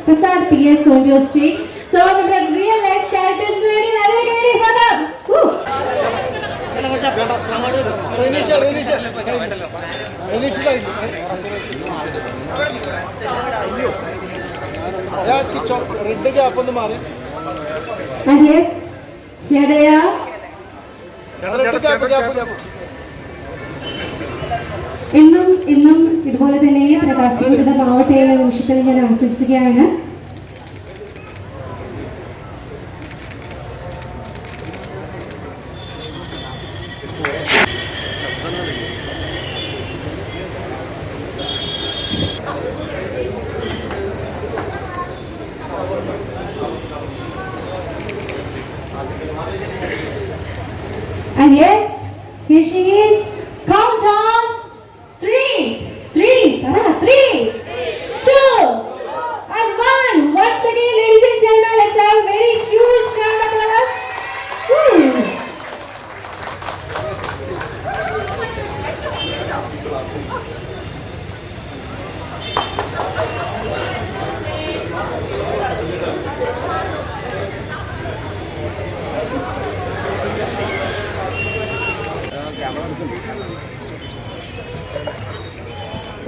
Prasad PS on your stage. So we've got real life characters ready. Ready for them. And yes, here they are. ഇന്നും ഇതുപോലെ തന്നെ പ്രകാശിതമാവട്ടെ എന്ന നിമിഷത്തിൽ ഞാൻ ആശംസിക്കുകയാണ്. And yes, here she is. Count on 3, 2, and 1. Once again, ladies and gentlemen, let's have a very huge round of applause.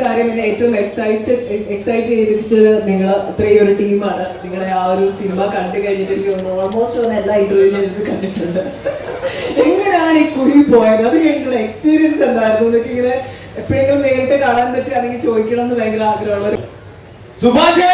കാര്യം എന്നെ ഏറ്റവും എക്സൈറ്റ് ചെയ്യിപ്പിച്ചത് നിങ്ങൾ ഇത്രയും ഒരു ടീമാണ്. നിങ്ങളെ ആ ഒരു സിനിമ കണ്ടു കഴിഞ്ഞിട്ട് എനിക്ക് തോന്നുന്നു ഓൾമോസ്റ്റ് ഒന്ന് എല്ലാ ഇന്റർവ്യൂവിലും ഇത് കണ്ടിട്ടുണ്ട്. എങ്ങനെയാണ് ഈ കുഴി പോയത്, അത് കഴിഞ്ഞിട്ടുള്ള എക്സ്പീരിയൻസ് എന്തായിരുന്നു എന്നൊക്കെ ഇങ്ങനെ എപ്പോഴെങ്കിലും നേരിട്ട് കാണാൻ പറ്റുകയാണെങ്കിൽ ചോദിക്കണം എന്ന് ഭയങ്കര ആഗ്രഹമുള്ള. സുഭാഷേ